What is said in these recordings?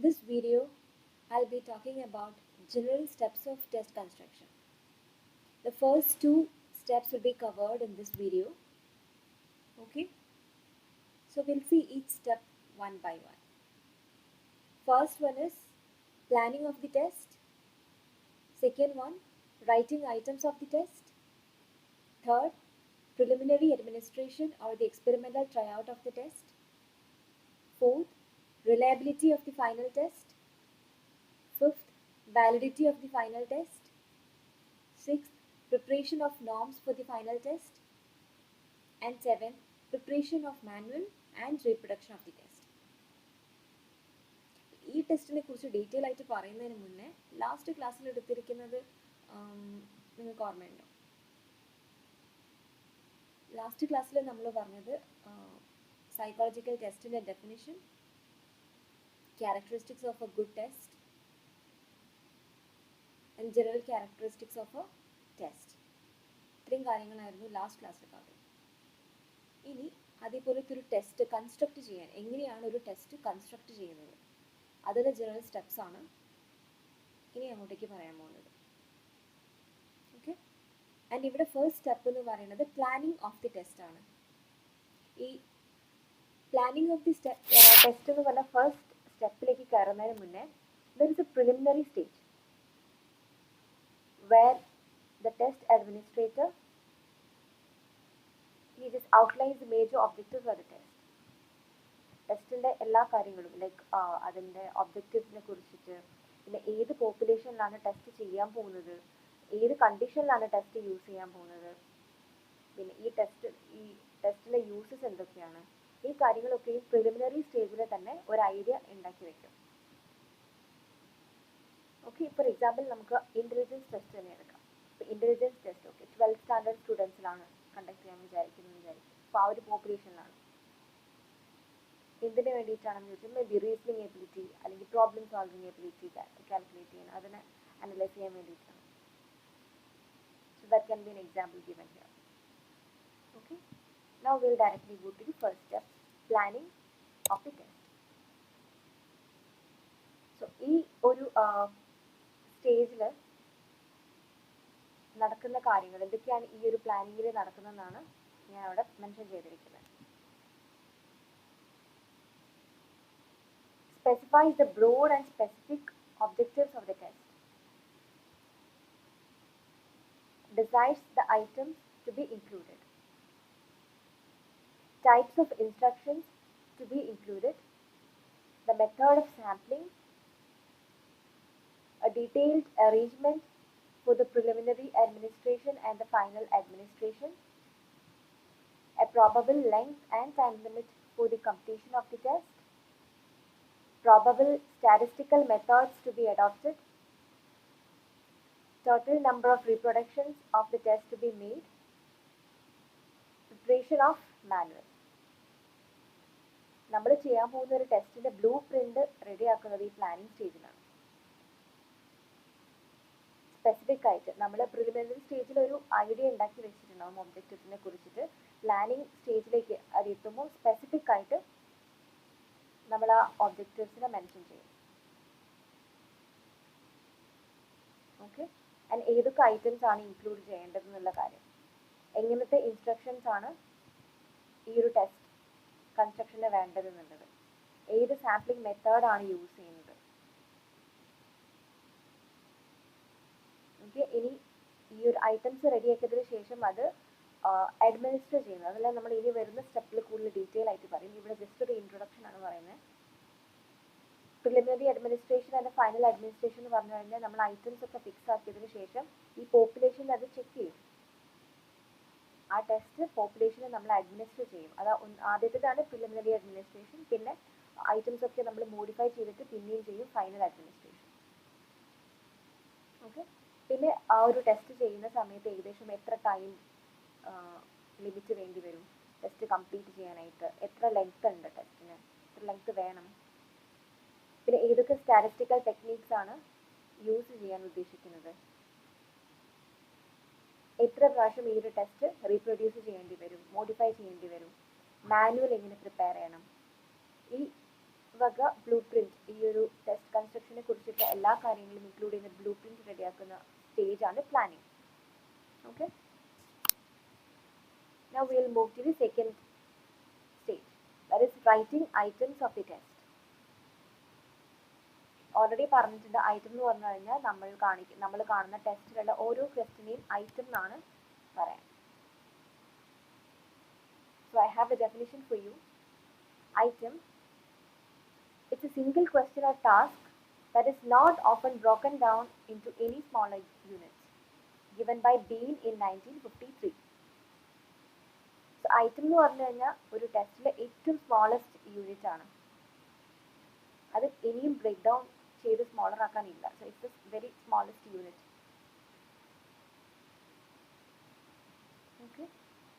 this video, I'll be talking about general steps of test construction. The first two steps will be covered in this video. Okay, so we'll see each step one by one. First one is planning of the test. Second one, writing items of the test. Third, preliminary administration or the experimental tryout of the test. Fourth, reliability of the final test. Fifth, validity of the final test. Sixth, preparation of norms for the final test. And seventh, preparation of manual and reproduction of the test. ഈ ടെസ്റ്റിനെ കുറിച്ച് detail ആയിട്ട് പറയുന്നതിന് മുന്നേ last ക്ലാസ്സിൽ എടുത്തിരിക്കുന്നത് നിങ്ങൾക്ക് ഓർമ്മയുണ്ടോ? Last ക്ലാസ്സിൽ നമ്മൾ പറഞ്ഞത് സൈക്കോളജിക്കൽ ടെസ്റ്റിൻ്റെ definition, characteristics of a good test and general characteristics of a test. ഇത്രയും കാര്യങ്ങളായിരുന്നു ലാസ്റ്റ് ക്ലാസ്സിൽ കണ്ടത്. ഇനി അതേപോലത്തെ ഒരു ടെസ്റ്റ് കൺസ്ട്രക്ട് ചെയ്യാൻ എങ്ങനെയാണ് ഒരു ടെസ്റ്റ് കൺസ്ട്രക്ട് ചെയ്യുന്നത്, അതിൻ്റെ ജനറൽ സ്റ്റെപ്സ് ആണ് ഇനി അങ്ങോട്ടേക്ക് പറയാൻ പോകുന്നത്. ഓക്കെ, ആൻഡ് ഇവിടെ ഫസ്റ്റ് സ്റ്റെപ്പ് എന്ന് പറയുന്നത് പ്ലാനിങ് ഓഫ് ദി ടെസ്റ്റ് ആണ്. ഈ പ്ലാനിങ് ഓഫ് ദി ടെസ്റ്റ് എന്ന് പറഞ്ഞ ഫസ്റ്റ് സ്റ്റെപ്പിലേക്ക് കയറുന്നതിന് മുന്നേ there is A preliminary stage where the test administrator he just outlines the major objectives of the test. ടെസ്റ്റിൻ്റെ എല്ലാ കാര്യങ്ങളും ലൈക്ക് അതിൻ്റെ ഒബ്ജക്റ്റീവ്സിനെ കുറിച്ചിട്ട്, പിന്നെ ഏത് പോപ്പുലേഷനിലാണ് ടെസ്റ്റ് ചെയ്യാൻ പോകുന്നത്, ഏത് കണ്ടീഷനിലാണ് ടെസ്റ്റ് യൂസ് ചെയ്യാൻ പോകുന്നത്, പിന്നെ ഈ ടെസ്റ്റിലെ യൂസസ് എന്തൊക്കെയാണ്, ഈ കാര്യങ്ങളൊക്കെ ഈ പ്രിലിമിനറി സ്റ്റേജിൽ തന്നെ ഒരു ഐഡിയ ഉണ്ടാക്കി വെക്കും. ഓക്കെ, ഫോർ എക്സാമ്പിൾ നമുക്ക് ഇൻ്റലിജൻസ് ടെസ്റ്റ് തന്നെ എടുക്കാം. ഇപ്പോൾ intelligence test okay 12th standard സ്റ്റുഡൻസിലാണ് കണ്ടക്ട് ചെയ്യാൻ വിചാരിക്കുന്നത്. അപ്പോൾ ആ ഒരു പോപ്പുലേഷനിലാണ്. എന്തിനു വേണ്ടിയിട്ടാണെന്ന് ചോദിച്ചാൽ മേ ബി റീസണിങ് എബിലിറ്റി അല്ലെങ്കിൽ പ്രോബ്ലം സോൾവിങ് എബിലിറ്റി കാൽക്കുലേറ്റ് ചെയ്യാൻ, അതിനെ അനലൈസ് ചെയ്യാൻ വേണ്ടിയിട്ടാണ്. So that can be an example given here. Okay, now will directly go to the first step, planning of the test. സോ ഈ ഒരു സ്റ്റേജിൽ നടക്കുന്ന കാര്യങ്ങൾ എന്തൊക്കെയാണ് ഈ ഒരു പ്ലാനിങ്ങിൽ നടക്കുന്നതെന്നാണ് ഞാൻ അവിടെ മെൻഷൻ ചെയ്തിരിക്കുന്നത്. Specifies the broad and specific objectives of the test. Decides the items to be included. Types of instructions to be included. The method of sampling. A detailed arrangement for the preliminary administration and the final administration. A probable length and time limit for the completion of the test. Probable statistical methods to be adopted. Total number of reproductions of the test to be made. Preparation of manual. നമ്മൾ ചെയ്യാൻ പോകുന്ന ഒരു ടെസ്റ്റിന്റെ blue print റെഡിയാക്കുന്നത് ഈ planning സ്റ്റേജിലാണ്. Specific ആയിട്ട് നമ്മൾ preliminary സ്റ്റേജിൽ ഒരു ഐഡിയ ഉണ്ടാക്കി വെച്ചിട്ടുണ്ടാവും ഒബ്ജക്റ്റീവ്സിനെ കുറിച്ചിട്ട്. പ്ലാനിങ് സ്റ്റേജിലേക്ക് അത് എത്തുമ്പോൾ സ്പെസിഫിക് ആയിട്ട് നമ്മൾ ആ ഒബ്ജക്റ്റീവ്സിനെ മെൻഷൻ ചെയ്യും. ഓക്കെ, ആൻഡ് ഏതൊക്കെ ഐറ്റംസ് ആണ് ഇൻക്ലൂഡ് ചെയ്യേണ്ടതെന്നുള്ള കാര്യം, എങ്ങനത്തെ ഇൻസ്ട്രക്ഷൻസ് ആണ് ഈ ഒരു ടെസ്റ്റ് കൺസ്ട്രക്ഷന് വേണ്ടതെന്നുള്ളത്, ഏത് സാമ്പിളിംഗ് മെത്തേഡാണ് യൂസ് ചെയ്യുന്നത്. ഓക്കെ, ഇനി ഈ ഒരു ഐറ്റംസ് റെഡിയാക്കിയതിന് ശേഷം അത് അഡ്മിനിസ്റ്റർ ചെയ്യുന്നത്, അതെല്ലാം നമ്മൾ ഇനി വരുന്ന സ്റ്റെപ്പിൽ കൂടുതൽ ഡീറ്റെയിൽ ആയിട്ട് പറയും. ഇവിടെ ജസ്റ്റ് ഒരു ഇൻട്രൊഡക്ഷൻ ആണ് പറയുന്നത്. Preliminary administration and final administration എന്ന് പറഞ്ഞു കഴിഞ്ഞാൽ നമ്മൾ ഐറ്റംസ് ഒക്കെ ഫിക്സ് ആക്കിയതിന് ശേഷം ഈ പോപ്പുലേഷൻ അത് ചെക്ക് ചെയ്യും. ആ ടെസ്റ്റ് പോപ്പുലേഷനെ നമ്മൾ അഡ്മിനിസ്റ്റർ ചെയ്യും. അത് ആദ്യത്തേതാണ് പ്രിലിമിനറി അഡ്മിനിസ്ട്രേഷൻ. പിന്നെ ഐറ്റംസ് ഒക്കെ നമ്മൾ മോഡിഫൈ ചെയ്തിട്ട് പിന്നെയും ചെയ്യും ഫൈനൽ അഡ്മിനിസ്ട്രേഷൻ. ഓക്കെ, പിന്നെ ആ ഒരു ടെസ്റ്റ് ചെയ്യുന്ന സമയത്ത് ഏകദേശം എത്ര ടൈം ലിമിറ്റ് വേണ്ടി വരും ടെസ്റ്റ് കംപ്ലീറ്റ് ചെയ്യാനായിട്ട്, എത്ര ലെങ്ത് ഉണ്ട് ടെസ്റ്റിന്, എത്ര ലെങ്ത് വേണം, പിന്നെ ഏതൊക്കെ സ്റ്റാറ്റിസ്റ്റിക്കൽ ടെക്നീക്സ് ആണ് യൂസ് ചെയ്യാൻ ഉദ്ദേശിക്കുന്നത്, എത്ര പ്രാവശ്യം ഈ ഒരു ടെസ്റ്റ് റീപ്രൊഡ്യൂസ് ചെയ്യേണ്ടി വരും, മോഡിഫൈ ചെയ്യേണ്ടി വരും, മാനുവൽ എങ്ങനെ പ്രിപ്പയർ ചെയ്യണം, ഈ വക ബ്ലൂ പ്രിന്റ് ഈ ഒരു ടെസ്റ്റ് എല്ലാ കാര്യങ്ങളും ഇൻക്ലൂഡ് ചെയ്യുന്ന ബ്ലൂ പ്രിന്റ് റെഡിയാക്കുന്ന സ്റ്റേജാണ് planning. Okay, now we will move to the second stage, that is writing items of the test. Already പറഞ്ഞിട്ടുണ്ട്, ഐറ്റം എന്ന് പറഞ്ഞു കഴിഞ്ഞാൽ നമ്മൾ കാണുന്ന ടെസ്റ്റിലുള്ള ഓരോ ക്വസ്റ്റിനെയും ഐറ്റം എന്നാണ് പറയാം. So I have a definition for you. Item, it's a single question or task that is not often broken down into any smaller units, given by Bean in 1953. So item എന്ന് പറഞ്ഞു കഴിഞ്ഞാൽ ഒരു ടെസ്റ്റിലെ ഏറ്റവും smallest unit ആണ്. അത് ഇനിയും break down ചെയ്ത് smaller ആക്കാനില്ല. So it's the very smallest unit. Okay,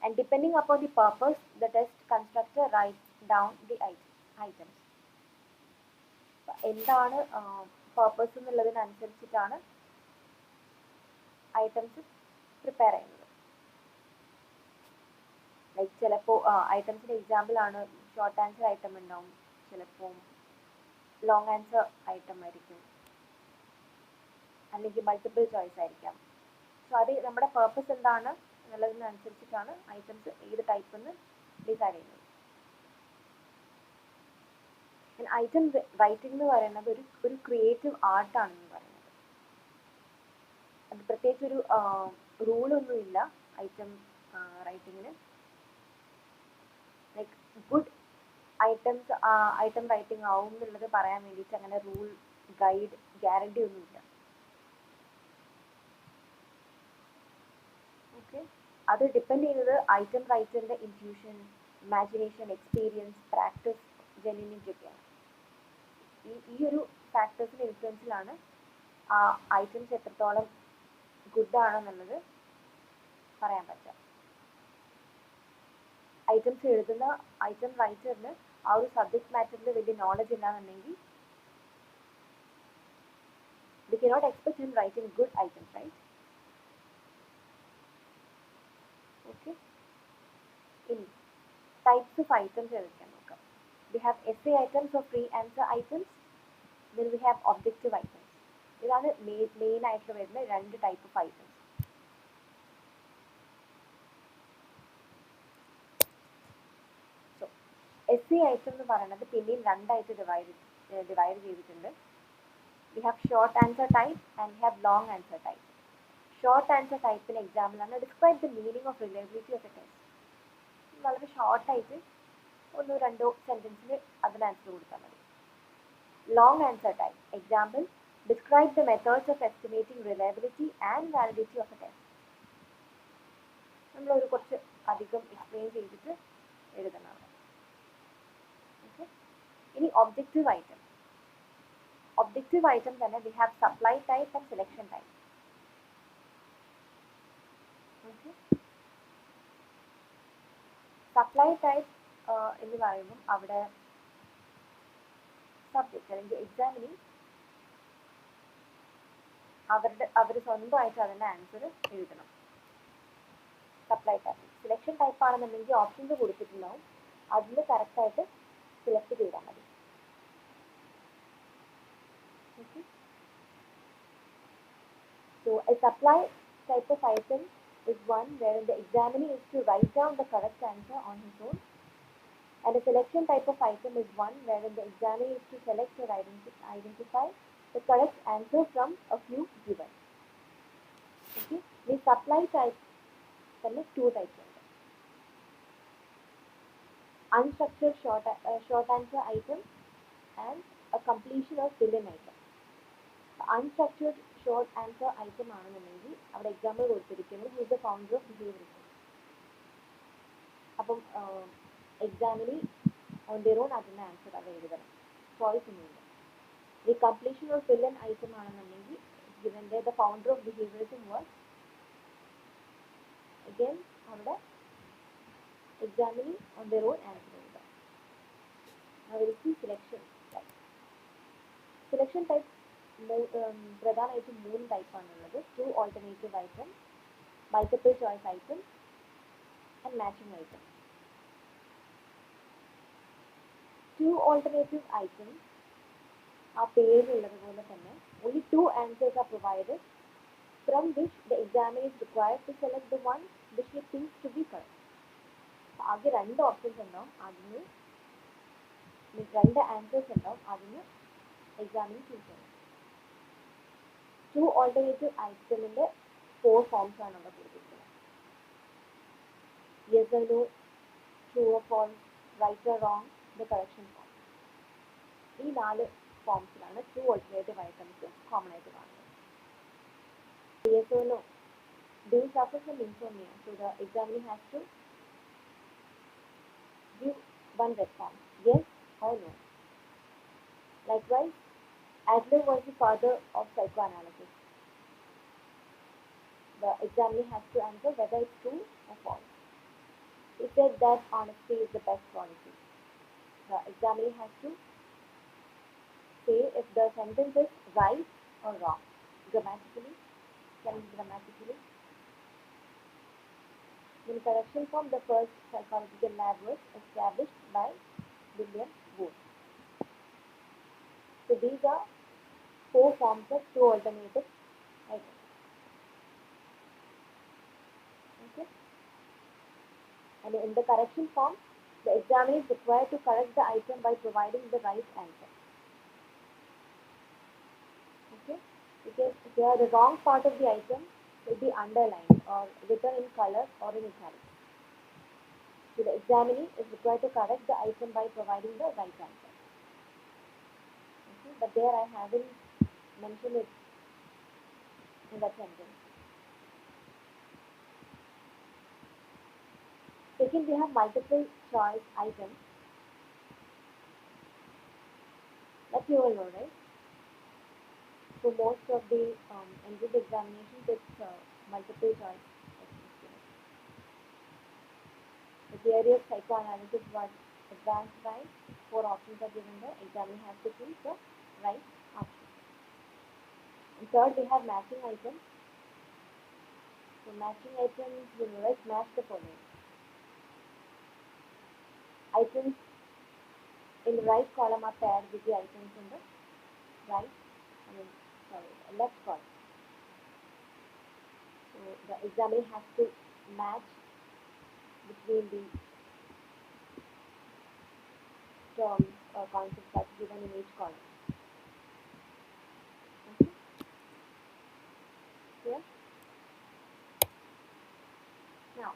and depending upon the purpose, the test constructor writes down the items. എന്താണ് പർപ്പസ് എന്നുള്ളതിനനുസരിച്ചിട്ടാണ് ഐറ്റംസ് പ്രിപ്പയർ ചെയ്യുന്നത്. ലൈക്ക് ചിലപ്പോൾ ഐറ്റംസിൻ്റെ എക്സാമ്പിൾ ആണ് ഷോർട്ട് ആൻസർ ഐറ്റം ഉണ്ടാവും, ചിലപ്പോൾ ലോങ് ആൻസർ ഐറ്റം ആയിരിക്കും, അല്ലെങ്കിൽ multiple choice ആയിരിക്കാം. So അത് നമ്മുടെ പർപ്പസ് എന്താണ് എന്നുള്ളതിനനുസരിച്ചിട്ടാണ് ഐറ്റംസ് ഏത് ടൈപ്പ് എന്ന് ഡിസൈഡ് ചെയ്യുന്നത്. ഐറ്റം റൈറ്റിംഗ് എന്ന് പറയുന്നത് ഒരു ക്രിയേറ്റീവ് ആർട്ടാണെന്ന് പറയുന്നത്. അത് പ്രത്യേകിച്ചൊരു റൂളൊന്നുമില്ല ഐറ്റം റൈറ്റിങ്ങിന്. ലൈക്ക് ഗുഡ് ഐറ്റം റൈറ്റിംഗ് ആവും എന്നുള്ളത് പറയാൻ വേണ്ടിയിട്ട് അങ്ങനെ റൂൾ, ഗൈഡ്, ഗ്യാരണ്ടി ഒന്നുമില്ല. ഓക്കെ, അത് ഡിപ്പെൻഡ് ചെയ്യുന്നത് ഐറ്റം റൈറ്ററിൻ്റെ intuition, imagination, experience, practice, genuinity ഒക്കെയാണ്. ഈ ഒരു ഫാക്ടേഴ്സിൻ്റെ ഇൻഫ്ലുവൻസിലാണ് ആ ഐറ്റംസ് എത്രത്തോളം ഗുഡാണെന്നുള്ളത് പറയാൻ പറ്റുക. ഐറ്റംസ് എഴുതുന്ന ഐറ്റം റൈറ്ററിന് ആ ഒരു സബ്ജക്ട് മാറ്ററിൽ വലിയ നോളജ് ഇല്ലാന്നുണ്ടെങ്കിൽ we cannot expect him writing good items, right? Okay, ഇനി types of items ഏതൊക്കെയാണെന്ന് നോക്കാം. We have essay items or free answer items, then we have objective items. ഇതാണ് മെയിൻ ആയിട്ട് വരുന്ന രണ്ട് type of items. So essay item എന്ന് പറയുന്നത് പിന്നെയും രണ്ടായിട്ട് ഡിവൈഡ് ചെയ്തിട്ടുണ്ട്. We have short answer type and we have long answer type. Short answer type example ആണ് describe the meaning of reliability of a test. വളരെ ഷോർട്ടായിട്ട് ഒന്നോ രണ്ടോ സെൻറ്റൻസിൽ അതിന് ആൻസർ കൊടുത്താൽ മതി. Long answer type example describe the methods of estimating reliability and validity of a test. നമ്മളൊരു കുറച്ച് അധികം എക്സ്പ്ലെയിൻ ചെയ്തിട്ട് എഴുതണം. ഓക്കെ, ഇനി ഒബ്ജക്റ്റീവ് ഐറ്റം. ഒബ്ജക്റ്റീവ് ഐറ്റം തന്നെ we have supply type and selection type. Okay, supply type എന്ന് പറയുമ്പം അവിടെ സബ്ജക്റ്റ് അല്ലെങ്കിൽ എക്സാമിന് അവർ സ്വന്തമായിട്ട് അതിൻ്റെ ആൻസർ എഴുതണം. Supply type. സെലക്ഷൻ ടൈപ്പ് ആണെന്നുണ്ടെങ്കിൽ ഓപ്ഷൻസ് കൊടുത്തിട്ടുണ്ടാവും, അതിൽ കറക്റ്റായിട്ട് സെലക്ട് ചെയ്താൽ മതി. Okay, so A supply type of item is one wherein the examinee is to write down the correct answer on his own, and a selection type of item is one wherein the examinee is to select or identify the correct answer from a few given. Okay, the supply type തന്നെ two types ഉണ്ട്. Unstructured short answer item and a completion or fill-in item. Unstructured short answer item ആണെന്നുണ്ടെങ്കിൽ അവിടെ example കൊടുത്തിരിക്കുന്നത് who is the founder of behaviourism. അപ്പം എക്സാമിന് on their own അതിൻ്റെ answer അത് എഴുതണം, ചോയ്സ് ഒന്നുമില്ല. ഈ completion or fill in item ആണെന്നുണ്ടെങ്കിൽ given the founder of behaviourism was, again അവിടെ എക്സാമിന് ഓൺ ദെയർ ഓൺ ആൻസർ എഴുതാം. അവർക്ക് സെലക്ഷൻ ടൈപ്പ്. സെലക്ഷൻ ടൈപ്പ് പ്രധാനമായിട്ട് മൂന്ന് ടൈപ്പാണുള്ളത്. Two alternative item, multiple choice item and matching item. Two alternative item ആ പേരിലുള്ളതുപോലെ തന്നെ only two answers are provided from which the examiner is required to select the one which he thinks to be correct. ആകെ രണ്ട് options ഉണ്ടാവും, അതിന് രണ്ട് answers ഉണ്ടാവും, അതിന് എക്സാമിന് ചൂസ് ചെയ്യണം. ടു ഓൾട്ടർനേറ്റീവ് ഐറ്റമിൻ്റെ 4 ഫോംസ് ആണ് നമ്മൾ കൊടുത്തിരിക്കുന്നത്. yes or no, true or false, right or wrong, the correction form. ഈ 4 ഫോംസിലാണ് ടു ഓൾട്ടർനേറ്റീവ് ഐറ്റംസ് കോമൺ ആയിട്ട് കാണുന്നത്. yes or no, do you suffer from insomnia? So the examiner has to give one response, yes or no. Likewise, Adler was the father of psychoanalysis. The examiner has to answer whether it's true or false. He said that honesty is the best policy. The examiner has to say if the sentence is right or wrong, grammatically, semi-grammatically. In correction form, the first psychological lab was established by William Wood. So these are 4 forms of two alternative items. Okay. And in the correction form, the examiner is required to correct the item by providing the right answer. Okay. Because here the wrong part of the item will be underlined or written in color or in italics. So the examiner is required to correct the item by providing the right answer. Okay. But there I haven't mentioned it in that sentence. Second, we have multiple choice items. That you all know, right? So most of the entrance examinations, it's multiple choice. The theory of psychoanalysis was advanced by 4 options are given. The examiner has to choose the right option. And third, we have matching items. So matching items, you know, let's match the following. Items in the right column are paired with the items in the left column. So the examiner has to match between the terms or concepts that are given in each column. Okay. Clear? Now,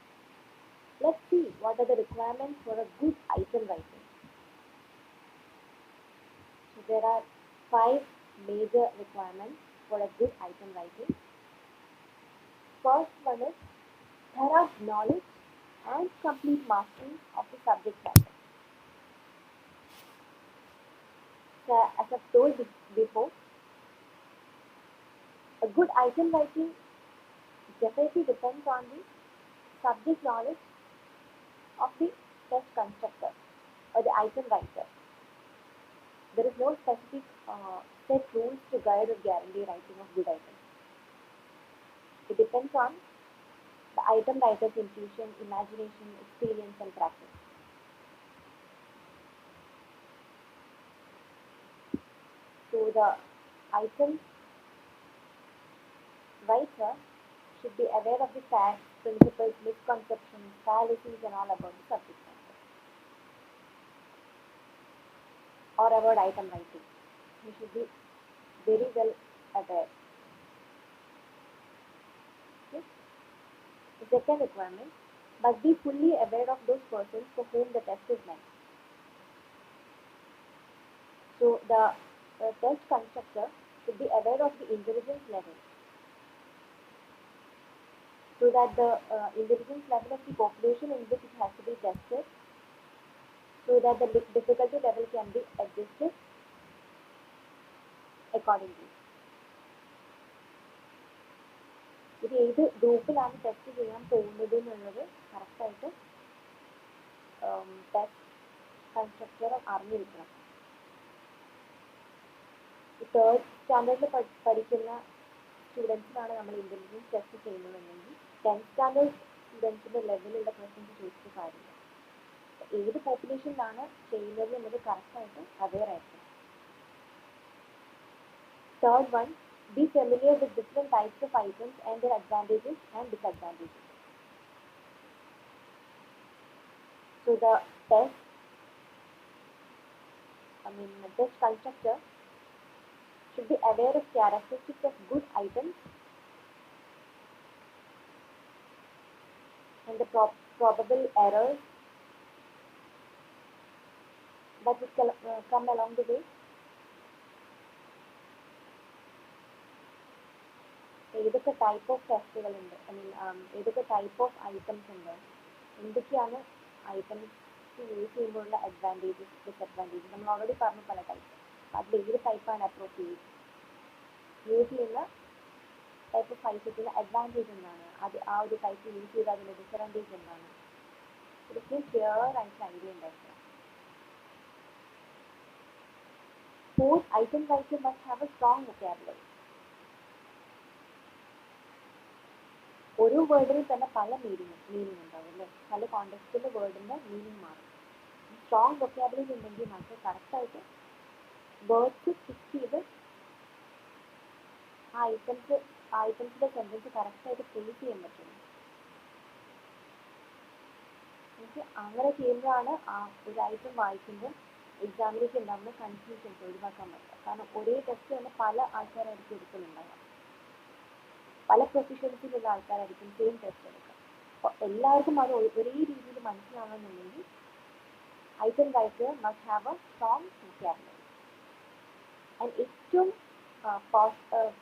let's see what are the requirements for a good item writing. So there are 5 major requirements for a good item writing. First one is thorough knowledge and complete mastery of the subject matter. So as I've told before, a good item writing definitely depends on the subject knowledge of the test constructor or the item writer. There is no specific set rules to guide or guarantee writing of good items. It depends on the item writer's intuition, imagination, experience, and practice. So the item writer should be aware of the facts, principles, misconceptions, fallacies, and all about the subject matter or about item writing. He should be very well aware. Okay? The second requirement must be fully aware of those persons for whom the test is meant. So the test constructor should be aware of the intelligence level, so that the intelligence level of the population in which it has to be tested, so that the difficulty level can be adjusted accordingly. ഇത് ഏത് ഗ്രൂപ്പിലാണ് test ചെയ്യാൻ പോകുന്നത് എന്നുള്ളത് കറക്റ്റായിട്ട് test constructor അറിഞ്ഞിരിക്കണം. Third സ്റ്റാൻഡേർഡിൽ പഠിക്കുന്ന സ്റ്റുഡൻസിനാണ് നമ്മൾ intelligence test ചെയ്യുന്നതെങ്കിൽ 10th സ്റ്റാൻഡേർഡ് സ്റ്റുഡൻസിൻ്റെ ലെവലുള്ള ക്വസ്റ്റ്യൻസ് ചോദിച്ചിട്ട് കാര്യമില്ല. ഏത് പോപ്പുലേഷനിലാണ് ചെയ്യുന്നത് എന്നത് കറക്റ്റായിട്ട് അവെയർ ആയിരിക്കണം. Third one, be familiar with different types of items and their advantages and disadvantages. So the test constructor should be aware of characteristics of good items and the probable errors that would come along the way. ഏതൊക്കെ type of ടെസ്റ്റുകളുണ്ട്, ഏതൊക്കെ type of items ഉണ്ട്, എന്തൊക്കെയാണ് items use ചെയ്യുമ്പോഴുള്ള advantages disadvantages. നമ്മൾ already പറഞ്ഞു പല type. അതിൽ ഏത് ടൈപ്പാണ് അപ്രോപ്രിയേറ്റ്, യൂസ് ചെയ്യുന്ന ടൈപ്പ് ഓഫ് ഐറ്റത്തിന് അഡ്വാൻറ്റേജ് എന്താണ്, അത് ആ ഒരു ടൈപ്പ് യൂസ് ചെയ്ത് അതിൻ്റെ ഡിസഡ്വാൻറ്റേജ് എന്താണ്, ഇതൊക്കെ ക്ലിയർ ആയിട്ട് ഐഡിയ ഉണ്ടായിരിക്കണം. Fourth, item writer must have a strong vocabulary. ഓരോ വേർഡിനും തന്നെ പല മീനിങ് ഉണ്ടാവും അല്ലേ, പല കോണ്ടെക്സ്റ്റിൽ വേർഡിൻ്റെ മീനിങ് മാറും. സ്ട്രോങ് വൊക്കാബുലറി ഉണ്ടെങ്കിൽ മാത്രമേ കറക്റ്റായിട്ട് വേർഡ്സ് ഫിക്സ് ചെയ്ത് ആ ഐറ്റംസിൻ്റെ സെൻറ്റൻസ് കറക്റ്റായിട്ട് ഫ്രേസ് ചെയ്യാൻ പറ്റുള്ളൂ. അങ്ങനെ ചെയ്യുമ്പോഴാണ് ആ ഒരു ഐറ്റം വായിക്കുമ്പോൾ എക്സാമിലേക്ക് ഉണ്ടാകുന്ന കൺഫ്യൂഷൻസ് ഒഴിവാക്കാൻ പറ്റുക. കാരണം ഒരേ ടെസ്റ്റ് തന്നെ പല ആൾക്കാരായിരിക്കും എടുക്കുന്നുണ്ടാവുക, പല പ്രൊഫഷൻസിലുള്ള ആൾക്കാരായിരിക്കും സെയിം ടെസ്റ്റ് എടുക്കുക. അപ്പോൾ എല്ലാവർക്കും അത് ഒരേ രീതിയിൽ മനസ്സിലാവണമെന്നുണ്ടെങ്കിൽ item writer must have a strong vocabulary and ഏറ്റവും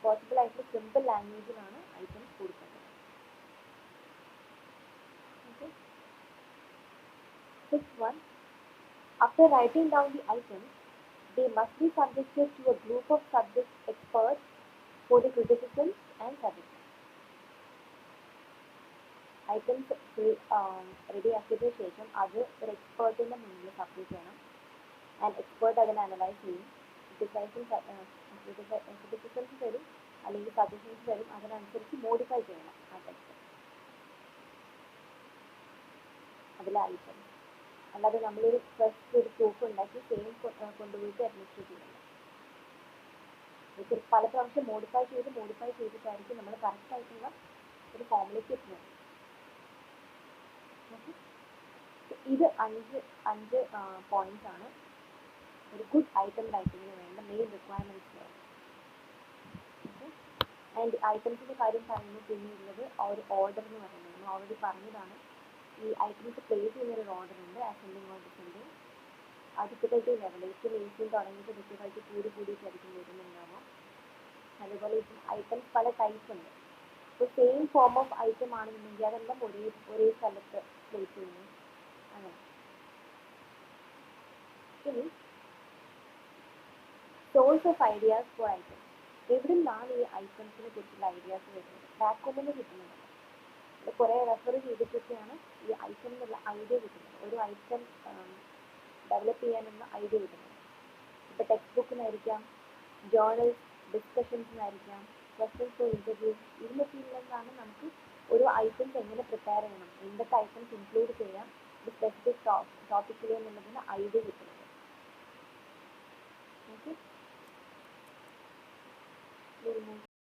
പോസിബിൾ ആയിട്ടുള്ള സിമ്പിൾ ലാംഗ്വേജിലാണ് ഐറ്റംസ് കൊടുക്കേണ്ടത്. Okay. Sixth one, after writing down the items, they must be subjected to a group of subject experts for the criticisms and suggestions. Items ready ആക്കിയതിനു ശേഷം അത് ഒരു എക്സ്പേർട്ടിൻ്റെ മുന്നിൽ സബ്മിറ്റ് ചെയ്യണം. ആൻഡ് എക്സ്പേർട്ട് അതിനെ അനലൈസ് ചെയ്യും, ക്രിറ്റിസിസംസ് തരും അല്ലെങ്കിൽ സജഷൻസ് തരും, അതിനനുസരിച്ച് മോഡിഫൈ ചെയ്യണം ആ ടെക്സ്റ്റ്, അതിലെ ഐറ്റംസ്. അല്ലാതെ നമ്മളൊരു ഫസ്റ്റ് ഒരു പ്രൂഫ് ഉണ്ടാക്കി സെയിം കൊണ്ടുപോയിട്ട് അഡ്മിനിസ്ട്രേറ്റ് ചെയ്യണം. ഇത് പല പ്രാവശ്യം മോഡിഫൈ ചെയ്തിട്ടായിരിക്കും നമ്മൾ കറക്റ്റായിട്ടുള്ള ഒരു ഫോമിലേക്ക് എത്തുന്നത്. ഇത് അഞ്ച് പോയിന്റ്സ് ആണ് ഒരു ഗുഡ് ഐറ്റം റൈറ്റിങ്ങിന് വേണ്ട മെയിൻ റിക്വയർമെൻറ്റ്സ്. ആൻഡ് ഐറ്റംസിൻ്റെ കാര്യം പറയുമ്പോൾ പിന്നെയുള്ളത് ആ ഒരു ഓർഡർ എന്ന് പറയുന്നത് നമ്മൾ ഓൾറെഡി പറഞ്ഞതാണ്. ഈ ഐറ്റംസ് പ്ലേസ് ചെയ്യുന്നൊരു ഓർഡർ ഉണ്ട്, അസെൻഡിങ് ഓർ ഡിസെൻഡിങ്. ആ ഡിഫിക്കൽട്ടി ലെവൽ ഏറ്റവും ഈസിയിൽ തുടങ്ങിയിട്ട് ഡിഫിക്കൽട്ടി കൂടിയിട്ടായിരിക്കും വരുന്നുണ്ടാവുക. അതുപോലെ ഇപ്പം ഐറ്റംസ് പല ടൈപ്പ് ഉണ്ട്. ഇപ്പോൾ സെയിം ഫോം ഓഫ് ഐറ്റം ആണെന്നുണ്ടെങ്കിൽ അതെല്ലാം ഒരേ സ്ഥലത്ത് പ്ലേസ് ചെയ്യുന്നു, അങ്ങനെ. ഇനി source of ideas four items. എവിടെ നിന്നാണ് ഈ ഐറ്റംസിനെ കുറിച്ചുള്ള ഐഡിയാസ് വരുന്നത്? വാക്വമിൽ നിന്ന് കിട്ടുന്നുണ്ടല്ലോ. അത് കുറേ റെഫർ ചെയ്തിട്ടൊക്കെയാണ് ഈ ഐറ്റം എന്നുള്ള ഐഡിയ കിട്ടുന്നത്, ഒരു ഐറ്റം ഡെവലപ്പ് ചെയ്യാനുള്ള ഐഡിയ കിട്ടുന്നത്. ഇപ്പോൾ ടെക്സ്റ്റ് ബുക്കിനായിരിക്കാം, ജേർണൽസ് ഡിസ്കഷൻസിനായിരിക്കാം, ക്വസ്റ്റ്യൻസ് ഫോർ ഇൻ്റർവ്യൂസ്, ഇതിനൊക്കെ നിന്നാണ് നമുക്ക് ഒരു ഐറ്റംസ് എങ്ങനെ പ്രിപ്പയർ ചെയ്യണം, എന്തൊക്കെ ഐറ്റംസ് ഇൻക്ലൂഡ് ചെയ്യാം ഒരു സ്പെസിഫിക് ടോപ്പിക്കിൽ എന്നുള്ളതിന് ഐഡിയ കിട്ടുന്നത്.